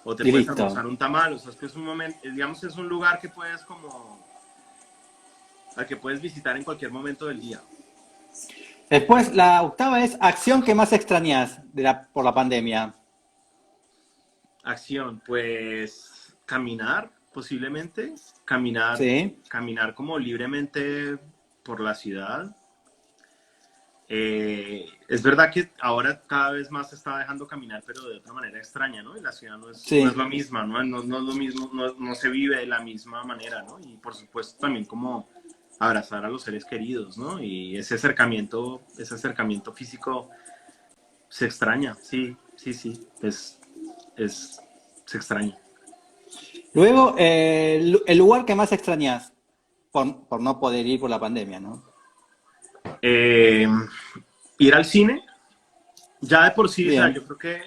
o te Y puedes listo. almorzar un tamal, o sea, es que es un momento, digamos, es un lugar que puedes al que puedes visitar en cualquier momento del día. Después, la octava es acción que más extrañas por la pandemia. Acción, pues caminar, posiblemente, caminar, Sí. caminar como libremente por la ciudad. Es verdad que ahora cada vez más se está dejando caminar, pero de otra manera extraña, ¿no? Y la ciudad no es Sí. lo misma, ¿no? No es lo mismo, no se vive de la misma manera, ¿no? Y por supuesto también como abrazar a los seres queridos, ¿no? Y ese acercamiento físico se extraña, sí, sí, sí, es, se extraña. Luego, el lugar que más extrañas por no poder ir por la pandemia, ¿no? Eh, Ir al cine, ya de por sí, o sea, Bien. yo creo que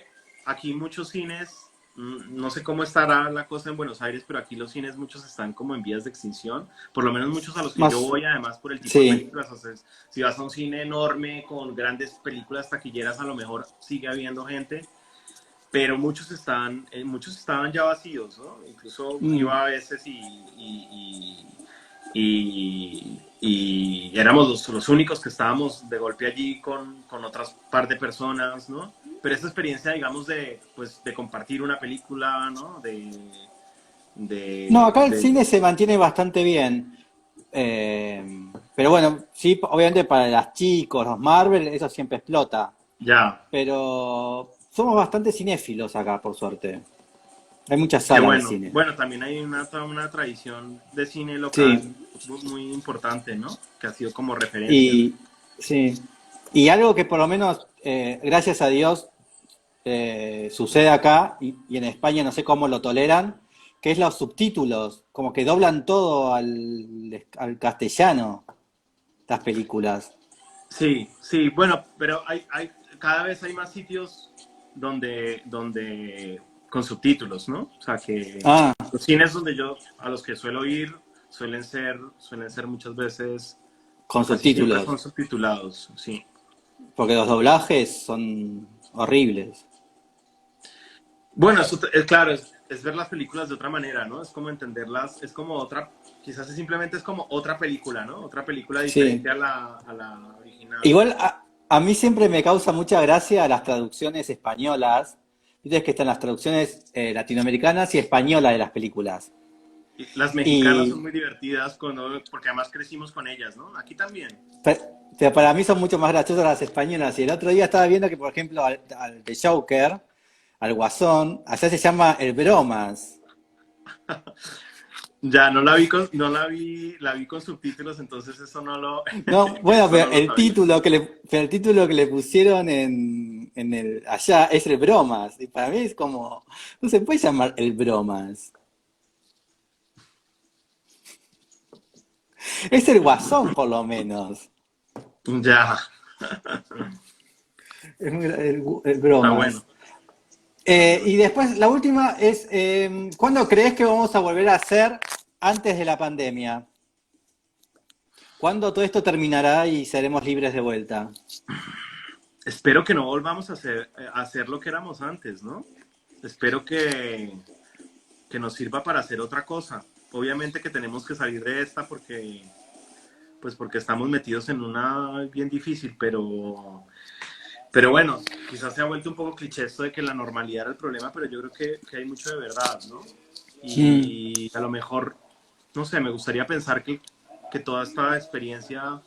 aquí muchos cines, no sé cómo estará la cosa en Buenos Aires, pero aquí los cines muchos están como en vías de extinción, por lo menos muchos a los que yo Más, voy, además por el tipo de sí. películas, o sea, si vas a un cine enorme con grandes películas taquilleras, a lo mejor sigue habiendo gente, pero muchos estaban ya vacíos, ¿no? Incluso Mm. iba a veces y éramos los únicos que estábamos de golpe allí con otras par de personas, ¿no? Pero esta experiencia, digamos, pues, de compartir una película, ¿no? No, acá el De cine se mantiene bastante bien. Pero bueno, sí, obviamente para los chicos, los Marvel, eso siempre explota. ya, Pero somos bastante cinéfilos acá, por suerte. Hay muchas qué salas de bueno. cine. Bueno, también hay toda una tradición de cine Sí, local muy importante, ¿no? Que ha sido como referencia. y sí. Y algo que por lo menos, gracias a Dios, sucede acá y en España no sé cómo lo toleran, que es los subtítulos, como que doblan todo al castellano, las películas. Sí, sí, bueno, pero cada vez hay más sitios con subtítulos, ¿no? O sea que Ah, los cines a los que suelo ir, suelen ser muchas veces, con o casi siempre son subtítulos, subtitulados, sí. porque los doblajes son horribles. Bueno, es claro, es ver las películas de otra manera, ¿no? Es como entenderlas, es como quizás simplemente es como otra película, ¿no? Otra película Sí. diferente a la original. Igual a mí siempre me causa mucha gracia las traducciones españolas. Viste que están las traducciones latinoamericanas y españolas de las películas. Y las mexicanas son Y muy divertidas porque además crecimos con ellas, ¿no? Aquí también. pe- pero para mí son mucho más graciosas las españolas. Y el otro día estaba viendo que, por ejemplo, al de Joker, al Guasón, allá se llama el Bromas. Ya la vi con subtítulos, entonces eso no lo, No, bueno, eso no lo sabía. pero el título que le pusieron en el allá es el Bromas. Y para mí es como, no se puede llamar el Bromas. Es el Guasón, por lo menos. Ya, El está bueno. Bromas. Y después, la última es, ¿cuándo crees que vamos a volver a hacer antes de la pandemia? ¿Cuándo todo esto terminará y seremos libres de vuelta? Espero que no volvamos a hacer lo que éramos antes, ¿no? Espero que nos sirva para hacer otra cosa. Obviamente que tenemos que salir de esta porque estamos metidos en una bien difícil, pero bueno, quizás se ha vuelto un poco cliché esto de que la normalidad era el problema, pero yo creo que hay mucho de verdad, ¿no? Mm, Y a lo mejor, no sé, me gustaría pensar que toda esta experiencia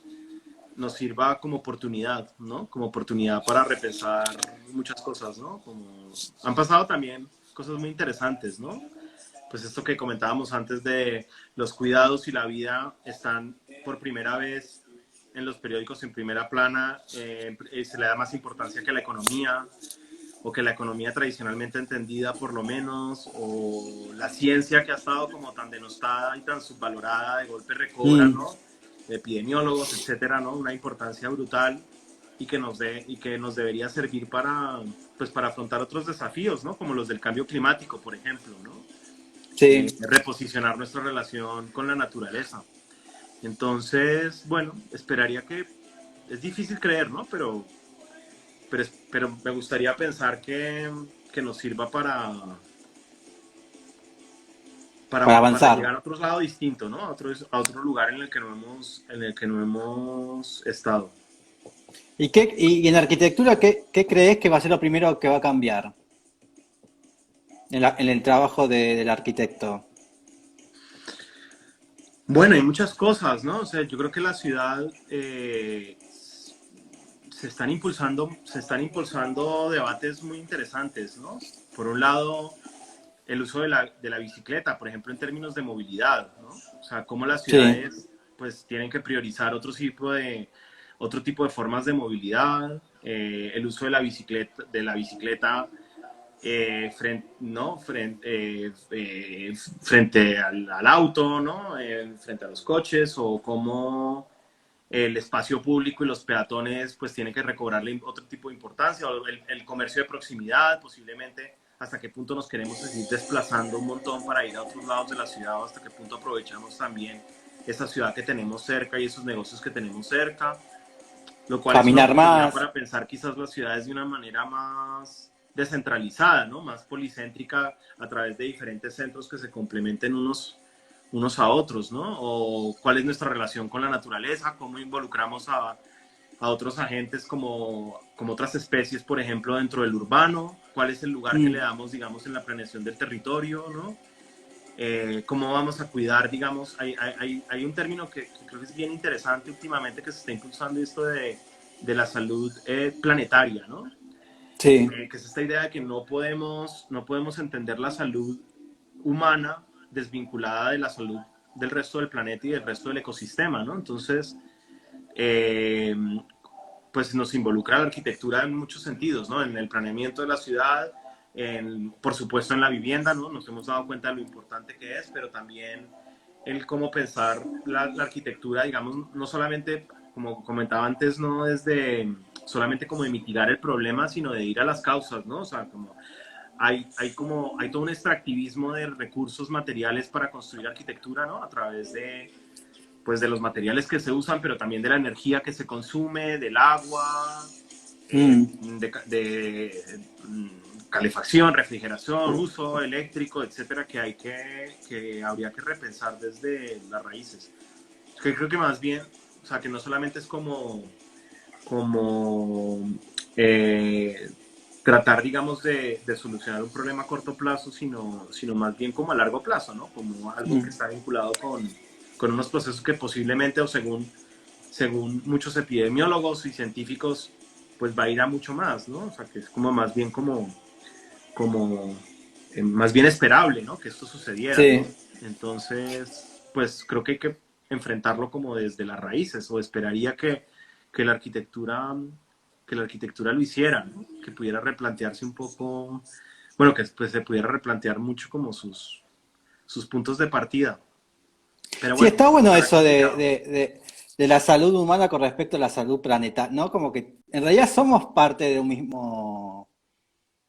nos sirva como oportunidad, ¿no? Como oportunidad para repensar muchas cosas, ¿no? Como han pasado también cosas muy interesantes, ¿no? Pues esto que comentábamos antes de los cuidados y la vida están por primera vez en los periódicos en primera plana, se le da más importancia que la economía, o que la economía tradicionalmente entendida por lo menos, o la ciencia que ha estado como tan denostada y tan subvalorada, de golpe recobra, mm, ¿no? De epidemiólogos, etcétera, ¿no? Una importancia brutal y que nos debería servir pues, para afrontar otros desafíos, ¿no? Como los del cambio climático, por ejemplo, ¿no? sí. Reposicionar nuestra relación con la naturaleza. Entonces, bueno, esperaría es difícil creer, ¿no? Pero me gustaría pensar que nos sirva Para para avanzar. llegar a otro lado distinto, ¿no? A otro lugar en el que no hemos estado. Y en arquitectura, qué crees que va a ser lo primero que va a cambiar en el trabajo del arquitecto? Bueno, hay muchas cosas, ¿no? O sea, yo creo que la ciudad se están impulsando debates muy interesantes, ¿no? Por un lado, el uso de la bicicleta, por ejemplo, en términos de movilidad, ¿no? O sea, cómo las Sí. ciudades pues tienen que priorizar otro tipo de formas de movilidad, el uso de la bicicleta frente, ¿no? Frente al auto, ¿no? Frente a los coches, o cómo el espacio público y los peatones pues tienen que recobrarle otro tipo de importancia, o el comercio de proximidad, posiblemente hasta qué punto nos queremos seguir desplazando un montón para ir a otros lados de la ciudad, o hasta qué punto aprovechamos también esa ciudad que tenemos cerca y esos negocios que tenemos cerca, lo cual es una Caminar oportunidad más. para pensar quizás las ciudades de una manera más descentralizada, ¿no? Más policéntrica, a través de diferentes centros que se complementen unos a otros, ¿no? O cuál es nuestra relación con la naturaleza, cómo involucramos a otros agentes como otras especies, por ejemplo, dentro del urbano, cuál es el lugar que le Mm. damos, digamos, en la planeación del territorio, ¿no? Cómo vamos a cuidar, digamos, hay un término que creo que es bien interesante últimamente que se está impulsando, esto de la salud planetaria, ¿no? Sí. Que es esta idea de que no podemos entender la salud humana desvinculada de la salud del resto del planeta y del resto del ecosistema, ¿no? Entonces, eh, pues nos involucra la arquitectura en muchos sentidos, ¿no? En el planeamiento de la ciudad, por supuesto en la vivienda, ¿no? Nos hemos dado cuenta de lo importante que es, pero también el cómo pensar la arquitectura, digamos, no solamente, como comentaba antes, no desde solamente como de mitigar el problema, sino de ir a las causas, ¿no? O sea, como hay todo un extractivismo de recursos materiales para construir arquitectura, ¿no? A través pues, de los materiales que se usan, pero también de la energía que se consume, del agua, Mm. calefacción, refrigeración, uso eléctrico, etcétera, que habría que repensar desde las raíces. Que creo que más bien, o sea, que no solamente es como eh, tratar, digamos, de solucionar un problema a corto plazo, sino más bien como a largo plazo, ¿no? Como algo que Mm. está vinculado con unos procesos que posiblemente, o según muchos epidemiólogos y científicos, pues va a ir a mucho más, ¿no? O sea, que es como más bien como más bien esperable, ¿no? Que esto sucediera, Sí. ¿no? Entonces, pues creo que hay que enfrentarlo como desde las raíces, o esperaría que la arquitectura, que la arquitectura lo hiciera, ¿no? Que pudiera replantearse un poco, bueno, que pues, se pudiera replantear mucho como sus puntos de partida. Pero Sí, bueno, está bueno estará eso complicado. de la salud humana con respecto a la salud planetaria, ¿no? Como que en realidad somos parte de un mismo,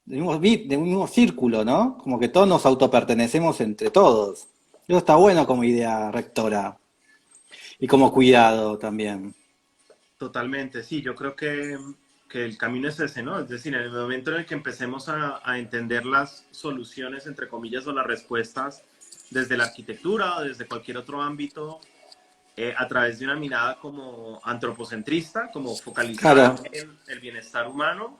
de un mismo círculo, ¿no? Como que todos nos autopertenecemos entre todos. Eso está bueno como idea rectora y como cuidado también. Totalmente, sí, yo creo que el camino es ese, ¿no? Es decir, en el momento en el que empecemos a entender las soluciones, entre comillas, o las respuestas desde la arquitectura o desde cualquier otro ámbito, a través de una mirada como antropocentrista, como focalizada Claro, en el bienestar humano,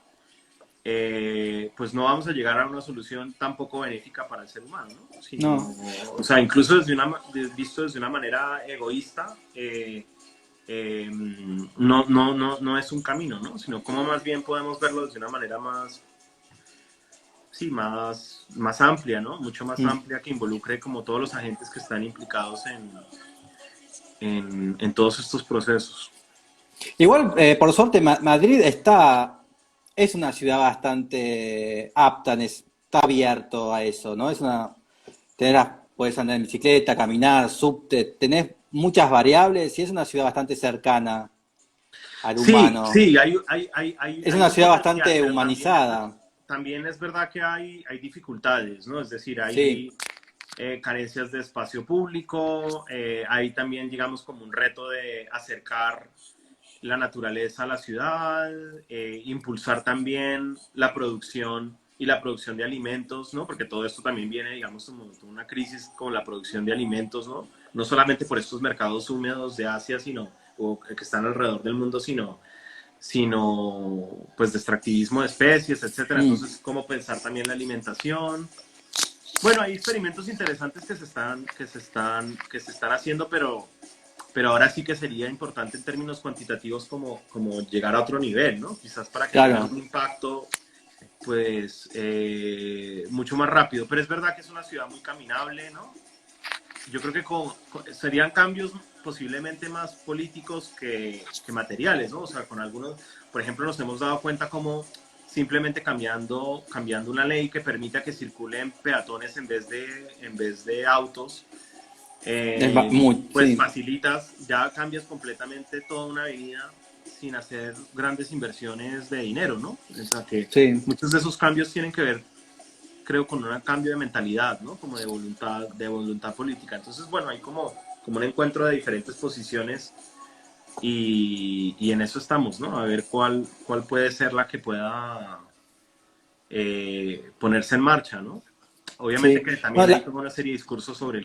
pues no vamos a llegar a una solución tampoco benéfica para el ser humano, ¿no? no. Sino, o sea, incluso visto desde una manera egoísta, no es un camino, ¿no? Sino como más bien podemos verlo de una manera más, sí, más amplia, ¿no? Mucho más Mm. amplia, que involucre como todos los agentes que están implicados en todos estos procesos. Igual, por suerte, Madrid es una ciudad bastante apta, está abierto a eso, ¿no? Puedes andar en bicicleta, caminar, subte, tenés muchas variables y es una ciudad bastante cercana al Sí, humano. sí, Es hay una un ciudad potencial, bastante pero humanizada, también es verdad que hay dificultades, ¿no? Es decir, sí, hay carencias de espacio público, hay también, digamos, como un reto de acercar la naturaleza a la ciudad, impulsar también la producción y la producción de alimentos, ¿no? Porque todo esto también viene, digamos, como una crisis con la producción de alimentos, ¿no? No solamente por estos mercados húmedos de Asia, o que están alrededor del mundo, sino pues de extractivismo de especies, etcétera. mm, Entonces, cómo pensar también la alimentación. Bueno, hay experimentos interesantes que se están haciendo, pero ahora sí que sería importante en términos cuantitativos como llegar a otro nivel, ¿no? Quizás para que tenga Claro, un impacto pues mucho más rápido, pero es verdad que es una ciudad muy caminable, ¿no? Yo creo que serían cambios posiblemente más políticos que materiales, ¿no? O sea, con algunos, por ejemplo, nos hemos dado cuenta como simplemente cambiando una ley que permita que circulen peatones en vez de autos, pues sí, facilitas, ya cambias completamente toda una avenida sin hacer grandes inversiones de dinero, ¿no? O sea, que sí, muchos de esos cambios tienen que ver, creo, con un cambio de mentalidad, ¿no? Como de voluntad política. Entonces, bueno, hay como un encuentro de diferentes posiciones y en eso estamos, ¿no? A ver cuál puede ser la que pueda ponerse en marcha, ¿no? Obviamente sí. que también Bueno, hay como una serie de discursos sobre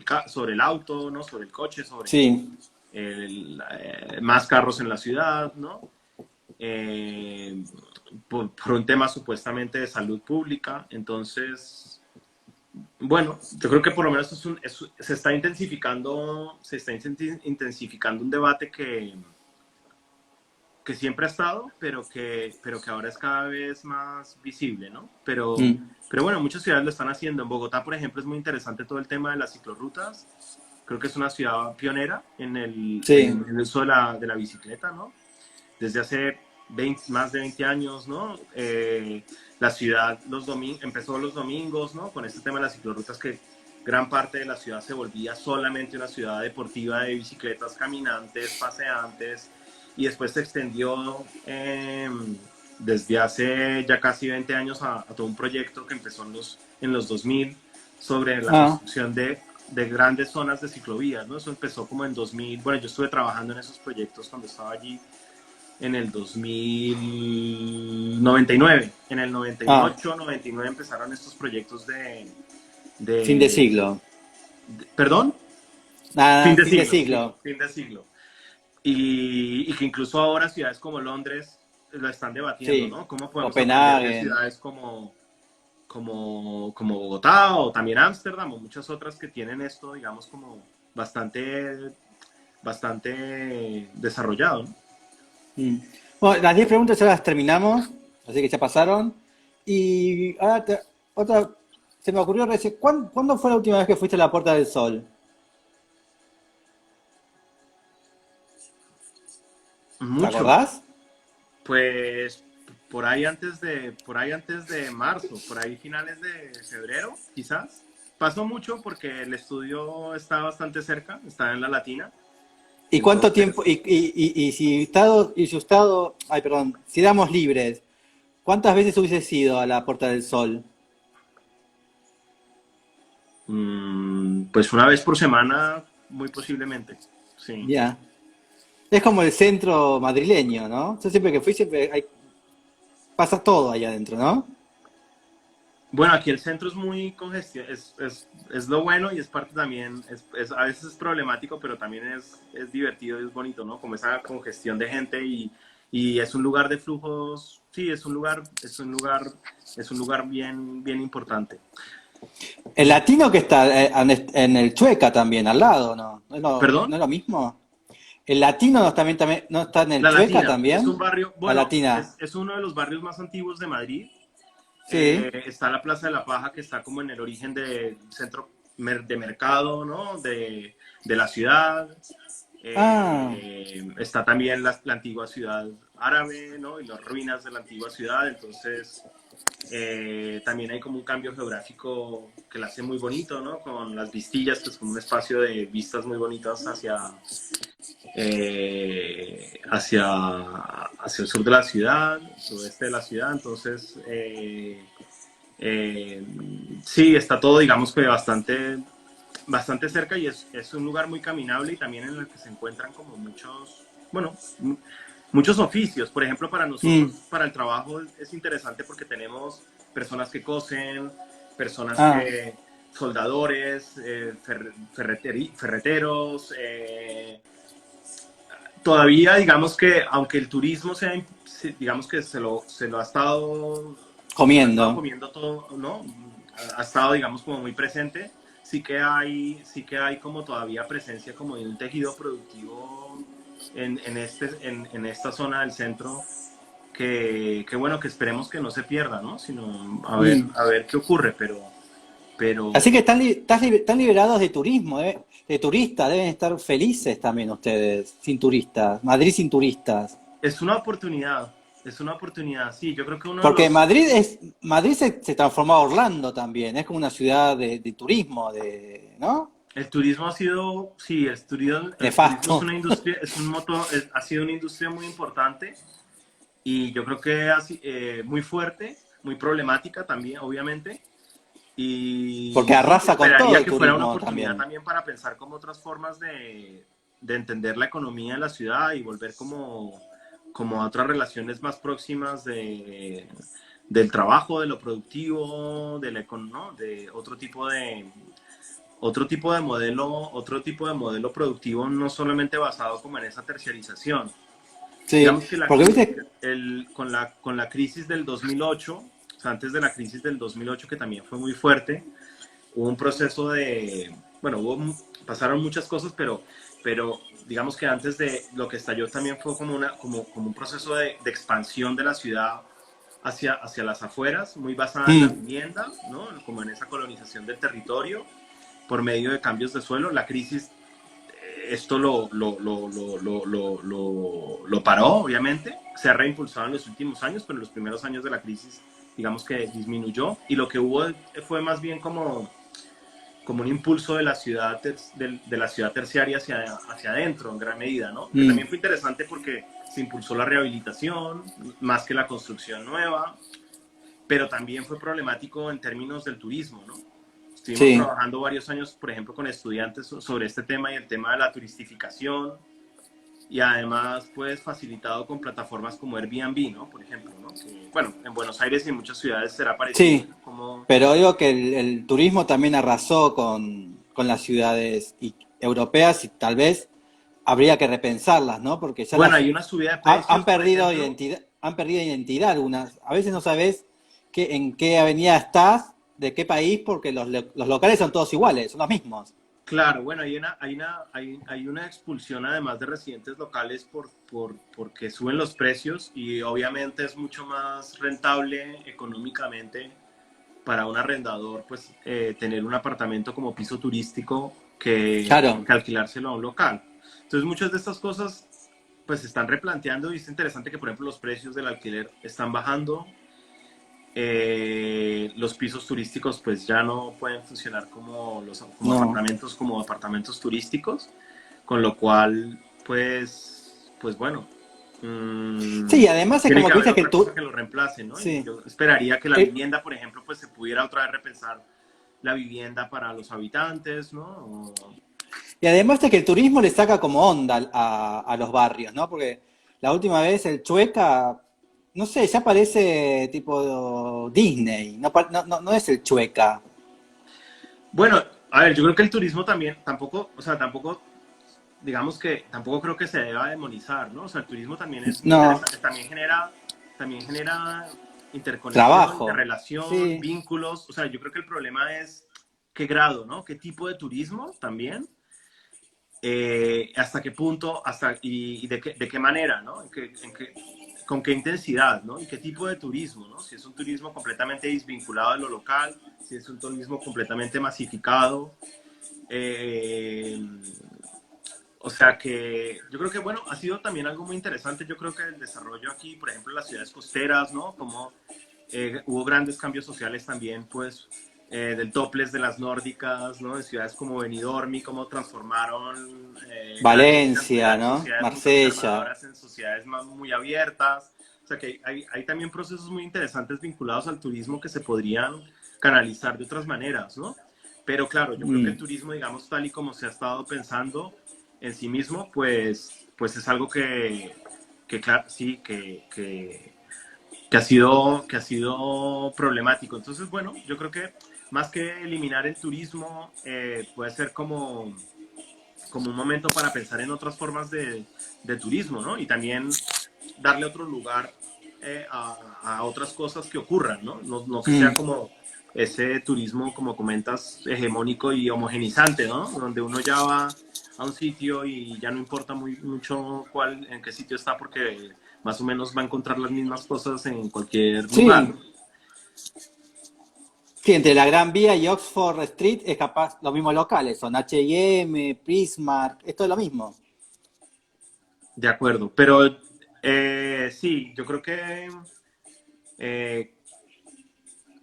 el auto, ¿no? Sobre el coche, sobre sí, más carros en la ciudad, ¿no? Eh, por un tema supuestamente de salud pública. Entonces, bueno, yo creo que por lo menos se está intensificando un debate que siempre ha estado, pero que ahora es cada vez más visible, ¿no? Pero, mm, pero bueno, muchas ciudades lo están haciendo. En Bogotá, por ejemplo, es muy interesante todo el tema de las ciclorrutas. Creo que es una ciudad pionera en el, sí. en el uso de la bicicleta, ¿no? Desde hace más de 20 años, ¿no? La ciudad empezó los domingos, ¿no? Con este tema de las ciclorrutas, que gran parte de la ciudad se volvía solamente una ciudad deportiva de bicicletas, caminantes, paseantes, y después se extendió desde hace ya casi 20 años a todo un proyecto que empezó en los 2000 sobre la Ah, construcción de grandes zonas de ciclovías, ¿no? Eso empezó como en 2000. Bueno, yo estuve trabajando en esos proyectos cuando estaba allí en el 2099. En el ah, 98, 99 empezaron estos proyectos fin de de, siglo. ¿Perdón? Fin Nada, de fin de siglo, sí, siglo. fin de siglo. Y que incluso ahora ciudades como Londres lo están debatiendo, Sí. ¿no? ¿Cómo podemos aprender de Copenhague. ciudades como Bogotá o también Ámsterdam o muchas otras que tienen esto, digamos, como bastante desarrollado, ¿no? Mm. Bueno, las 10 preguntas ya las terminamos, así que ya pasaron. Y ahora otra, se me ocurrió recién, ¿cuándo fue la última vez que fuiste a la Puerta del Sol? ¿Te Mucho. acordás? Pues por ahí antes de marzo, por ahí finales de febrero, quizás. Pasó mucho porque el estudio está bastante cerca, está en la Latina. ¿Y cuánto tiempo, Entonces, y si estado, ay, perdón, si éramos libres, ¿cuántas veces hubieses ido a la Puerta del Sol? pues una vez por semana, muy posiblemente. Sí. Ya. Es como el centro madrileño, ¿no? Yo siempre que fui, siempre pasa todo ahí adentro, ¿no? Bueno, aquí el centro es muy congestionado, es lo bueno y es parte también, a veces es problemático, pero también es divertido y es bonito, ¿no? Como esa congestión de gente y es un lugar de flujos, sí, es un lugar bien, bien importante. El latino que está en el Chueca también, al lado, ¿no? ¿Perdón? ¿No es lo mismo? ¿El latino no está en el La Chueca Latina es un también? barrio, La bueno, latina. es uno de los barrios más antiguos de Madrid. Sí. Está la Plaza de la Paja, que está como en el origen del centro de mercado, ¿no? De la ciudad. Ah, Está también la antigua ciudad árabe, ¿no? Y las ruinas de la antigua ciudad. Entonces, también hay como un cambio geográfico que la hace muy bonito, ¿no? Con las Vistillas, que es como un espacio de vistas muy bonitas hacia el sur de la ciudad, suroeste de la ciudad. Entonces, eh, sí, está todo, digamos que bastante cerca y es un lugar muy caminable y también en el que se encuentran como bueno, muchos oficios. Por ejemplo, para mm, nosotros, para el trabajo es interesante porque tenemos personas que cosen, personas ah, soldadores, ferreteros. Todavía, digamos que, aunque el turismo digamos que se lo ha estado comiendo. comiendo todo, ¿no? Ha estado, digamos, como muy presente. Sí que hay como todavía presencia como de un tejido productivo en esta zona del centro que bueno, que esperemos que no se pierda, ¿no? Sino Mm. a ver qué ocurre, Así pero que están liberados de turismo, de turistas, deben estar felices también ustedes, sin turistas, Madrid sin turistas. es una oportunidad, sí, yo creo que uno de Porque los, Madrid se transformó a Orlando también, es como una ciudad de turismo, ¿no? el turismo ha sido, sí, el turismo es Nefasto. una industria, es un motor, ha sido una industria muy importante y yo creo que muy fuerte, muy problemática también, obviamente. Porque Y sí, arrasa con todo esperaría el que fuera una turismo oportunidad también. también para pensar como otras formas de entender la economía de la ciudad y volver como a otras relaciones más próximas del trabajo, de lo productivo, ¿no? De otro tipo de modelo productivo, no solamente basado como en esa terciarización. Sí, Digamos que la, porque viste, con la crisis del 2008, o sea, antes de la crisis del 2008, que también fue muy fuerte, hubo un proceso bueno, pasaron muchas cosas, pero digamos que antes de lo que estalló también fue como un proceso de expansión de la ciudad hacia las afueras, muy basada en la mm, vivienda, ¿no? Como en esa colonización del territorio por medio de cambios de suelo. La crisis esto lo paró, obviamente. Se ha reimpulsado en los últimos años, pero en los primeros años de la crisis, digamos que disminuyó. Y lo que hubo fue más bien como un impulso de la ciudad, de la ciudad terciaria hacia adentro, en gran medida, ¿no? Que mm, también fue interesante porque se impulsó la rehabilitación, más que la construcción nueva, pero también fue problemático en términos del turismo, ¿no? Estuvimos sí. trabajando varios años, por ejemplo, con estudiantes sobre este tema y el tema de la turistificación y además, pues, facilitado con plataformas como Airbnb, ¿no? Por ejemplo, ¿no? Que, bueno, en Buenos Aires y en muchas ciudades será parecido, Sí, ¿no? Como, pero digo que el turismo también arrasó con las ciudades europeas y tal vez habría que repensarlas, ¿no? Porque ya bueno, hay una subida de precios, por ejemplo. han perdido identidad algunas. A veces no sabes en qué avenida estás, de qué país, porque los locales son todos iguales, son los mismos. Claro, bueno, hay una expulsión además de residentes locales porque suben los precios y obviamente es mucho más rentable económicamente para un arrendador, pues, tener un apartamento como piso turístico Claro. que alquilárselo a un local. Entonces, muchas de estas cosas, pues, se están replanteando y es interesante que, por ejemplo, los precios del alquiler están bajando. Los pisos turísticos, pues, ya no pueden funcionar No. como apartamentos turísticos, con lo cual, pues bueno, Sí, y además es tiene como que que haber viste que otra cosa que lo reemplace, ¿no? Y sí. yo esperaría que la Eh, vivienda, por ejemplo, pues se pudiera otra vez repensar la vivienda para los habitantes, ¿no? y además de que el turismo le saca como onda a los barrios, ¿no? Porque la última vez el Chueca, no sé, ya parece tipo Disney, no es el Chueca. Bueno, a ver, yo creo que el turismo también, tampoco, o sea, tampoco, digamos que tampoco creo que se deba demonizar, ¿no? O sea, el turismo también es muy No, interesante, también genera interconexión, trabajo. interrelación, Sí, vínculos, o sea, yo creo que el problema es qué grado, ¿no? ¿Qué tipo de turismo también? Hasta qué punto, y de qué manera, ¿no? Con qué intensidad, ¿no? Y qué tipo de turismo, ¿no? Si es un turismo completamente desvinculado de lo local, si es un turismo completamente masificado. Eh, o sea que yo creo que, bueno, ha sido también algo muy interesante. Yo creo que el desarrollo aquí, por ejemplo, en las ciudades costeras, ¿no? Como hubo grandes cambios sociales también, pues, del topless de las nórdicas, ¿no? De ciudades como Benidorm, cómo transformaron grandes Valencia, eran ¿no? sociedades muy Marsella. conservadoras en sociedades muy abiertas. O sea que hay también procesos muy interesantes vinculados al turismo que se podrían canalizar de otras maneras, ¿no? Pero claro, yo creo que el Mm, turismo, digamos, tal y como se ha estado pensando en sí mismo, pues es algo claro, sí, que ha sido problemático. Entonces, bueno, yo creo que más que eliminar el turismo, puede ser como un momento para pensar en otras formas de turismo, ¿no? Y también darle otro lugar a otras cosas que ocurran, ¿no? No que sea mm. como ese turismo, como comentas, hegemónico y homogenizante, ¿no? Donde uno ya va a un sitio y ya no importa mucho en qué sitio está porque más o menos va a encontrar las mismas cosas en cualquier lugar, Sí, ¿no? sí, entre la Gran Vía y Oxford Street es capaz los mismos locales, son H&M, Prismark, esto es lo mismo. De acuerdo, pero sí, yo creo que eh,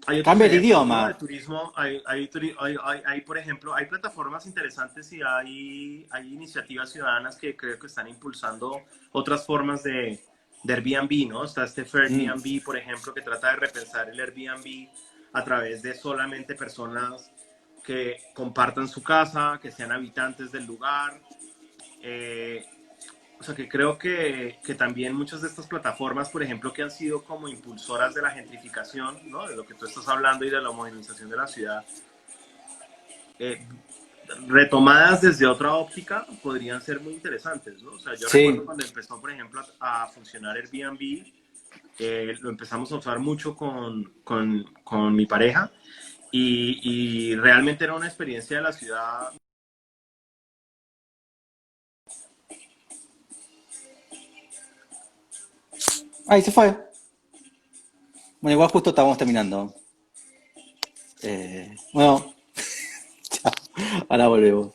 hay otros Cambia el ejemplos, ¿no? De idioma. turismo. Por ejemplo, hay plataformas interesantes y hay iniciativas ciudadanas que creo que están impulsando otras formas de Airbnb, ¿no? Está este Mm. Airbnb, por ejemplo, que trata de repensar el Airbnb a través de solamente personas que compartan su casa, que sean habitantes del lugar. Eh, o sea, que creo que también muchas de estas plataformas, por ejemplo, que han sido como impulsoras de la gentrificación, ¿no? De lo que tú estás hablando y de la homogenización de la ciudad, eh, retomadas desde otra óptica, podrían ser muy interesantes, ¿no? O sea, yo recuerdo Sí. cuando empezó, por ejemplo, a funcionar Airbnb, lo empezamos a usar mucho con mi pareja y realmente era una experiencia de la ciudad. Ahí se fue. Bueno, igual justo estábamos terminando. Bueno, chao. Ahora volvemos.